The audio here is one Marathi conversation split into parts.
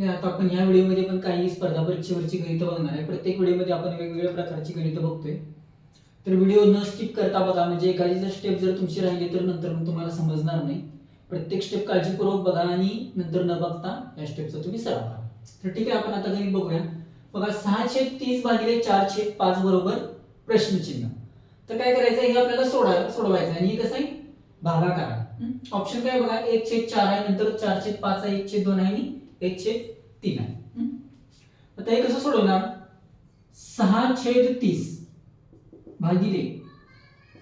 आता आपण ह्या व्हिडिओमध्ये पण काही स्पर्धा परीक्षेवरची गणितं बघणार आहे. प्रत्येक व्हिडिओमध्ये आपण वेगवेगळ्या प्रकारची गणितं बघतोय. तर व्हिडिओ न स्किप करता बघा, म्हणजे एखादी जर स्टेप जर तुमची राहिली तर नंतर तुम्हाला समजणार नाही. प्रत्येक स्टेप काळजीपूर्वक बघा आणि नंतर न बघता या स्टेपचा तुम्ही सराव करा. तर ठीक आहे, आपण आता गणित बघूया. बघा 6/30 भागिले 4/5 बरोबर प्रश्नचिन्ह. तर काय करायचं, हे आपल्याला सोडवायचं आणि हे कसं आहे, भागाकार. ऑप्शन काय बघा, 1/4 आहे, नंतर 4/5 आहे, 1/2 आहे आणि 1/3 आहे. आता हे कसं सोडवणार, 6/30 भागिले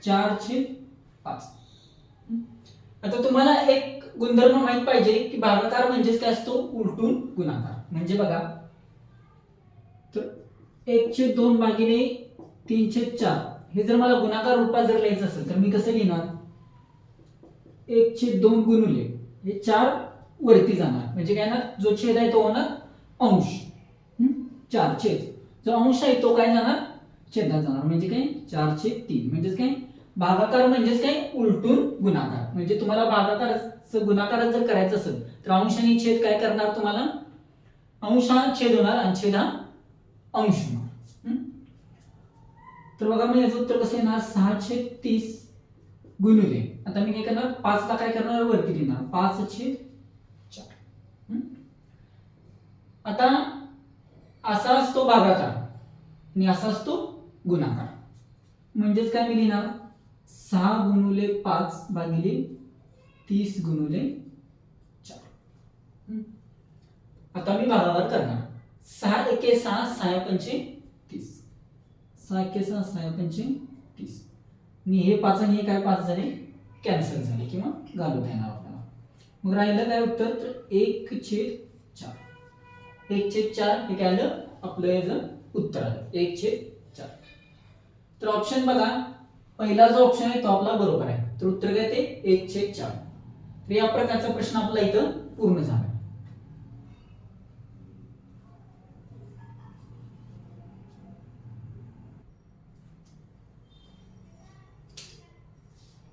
4/5. आता तुम्हाला एक गुणधर्म माहित पाहिजे की भागाकार म्हणजेच काय असतो, उलटून गुणाकार. म्हणजे बघा, तर 1/2 भागिले 3/4 हे जर मला गुणाकार रूपात जर लिहायचं असेल तर मी कसं लिहिणार, 1/2 गुणिले हे 4 वरती जाणार, म्हणजे काय ना, जो छेद आहे तो होणार अंश. 4 छेद, जो अंश आहे तो काय जाणार, छेदात जाणार, म्हणजे काय 4/3. म्हणजेच काय, भागाकार म्हणजेच काय, उलटून गुणाकार. म्हणजे तुम्हाला भागाकार गुणाकार जर करायचं असेल तर अंश आणि छेद काय करणार, तुम्हाला अंश हा छेद होणार आणि छेद हा अंश होणार. तर बघा, मी याचं उत्तर कसं येणार, 6/30 गुणिले, आता मी काय करणार, 5 ला काय करणार, वरती लिहिणार, 5/4. आता असा असतो भागाकार आणि असा असतो गुणाकार. म्हणजेच काय मी लिहिणार, 6 गुणिले 5 भागिले 30 गुणिले 4. आता मी भागाकार करणार, 6 एके 6, 6 पंचे 30, 6 एके 6, 6 पंचे 30. आणि हे 5 आणि हे काय 5 झाले, कॅन्सल झाले किंवा घालून येणार आपल्याला. मग राहिलं काय उत्तर, तर 1/4. 1/4 हे काय आलं, आपलं याचं उत्तर आलं 1/4. तर ऑप्शन बघा, पहिला जो ऑप्शन आहे तो आपला बरोबर आहे. तर उत्तर काय ते 1/4. तर या प्रकारचा प्रश्न आपला इथं पूर्ण झाला.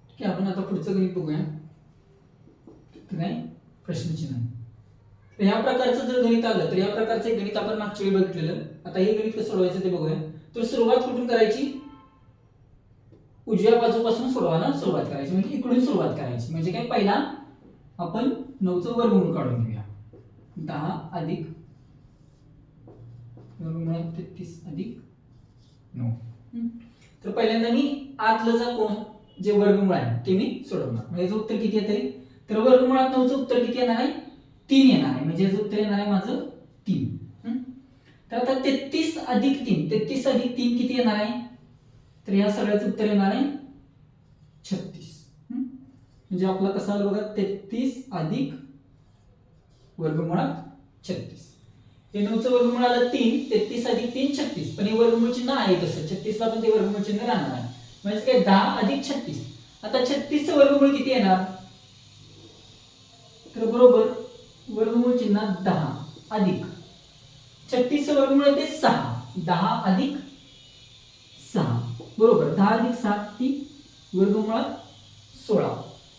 ठीक आहे, आपण आता पुढचं गणित बघूया. काय प्रश्नचिन्ह. तर ह्या प्रकारचं जर गणित आलं तर या प्रकारचं एक गणित आपण मागच्या वेळी बघितलेलं. आता हे गणित कसं सोडवायचं ते बघूया. तर सुरुवात कुठून करायची, उजव्या बाजूपासून सोडवायला सुरुवात करायची, म्हणजे इकडून सुरुवात करायची. म्हणजे काय, पहिला आपण 9चं वर्गमूळ काढून घेऊया. 10 अधिक वर्गमूळ 33 अधिक 9. तर पहिल्यांदा मी आतलं जा कोण जे वर्गमूळ आहे ते मी सोडवणार. म्हणजे याचं उत्तर किती येते, तर वर्गमुळात 9चं उत्तर किती येणार आहे, 3 येणार आहे. म्हणजे याचं उत्तर येणार आहे माझं 3. तर आता 33 अधिक 3, 33 अधिक 3 किती येणार आहे, तर या सगळ्याचं उत्तर येणार आहे 36. म्हणजे आपला कसा आलं बघा, 33 अधिक वर्गमुळात 36. हे 9चं वर्गमूळ आलं 3, 33 अधिक 3 36. पण हे वर्गमूळ चिन्ह आहे तसं, 36 ला पण ते वर्गमूळ चिन्ह राहणार आहे. म्हणजे काय, 10 अधिक 36. आता 36चं वर्गमूळ किती येणार, तर बरोबर वर्गमूळ चिन्ह 10 अधिक 36चं वर्गमूळ येते 6, 10 अधिक 6 बरोबर 10 अधिक 7 ती वर्गमुळात 16.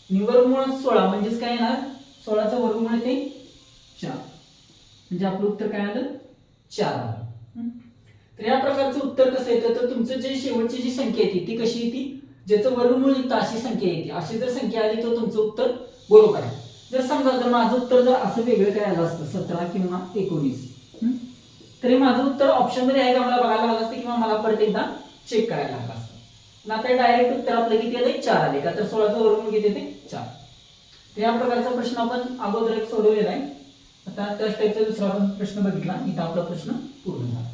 आणि वर्गमुळात 16 म्हणजेच काय येणार, 16चं वर्गमूळ येते 4. म्हणजे आपलं उत्तर काय आलं, 4 आलं. तर या प्रकारचं उत्तर कसं येतं, तर तुमचं जे शेवटची जी संख्या येते ती कशी येते, ज्याचं वर्गमूळ येतं अशी संख्या येते. अशी जर संख्या आली तर तुमचं उत्तर बरोबर आहे. जर समजा जर माझं उत्तर जर असं वेगळं काय आलं असतं, 17 किंवा 19, तरी माझं उत्तर ऑप्शन मध्ये आहे का मला बघायला लागलं असतं किंवा मला परत एकदा चेक करायला लागलं असतं. आता डायरेक्ट उत्तर आपलं किती आले, 4 आले का, तर 16चं वर्गमूळ किती येते 4. तर या प्रकारचा प्रश्न आपण अगोदर एक सोडवलेला आहे. आता त्या टाईपचा दुसरा आपण प्रश्न बघितला, इथं आपला प्रश्न पूर्ण झाला.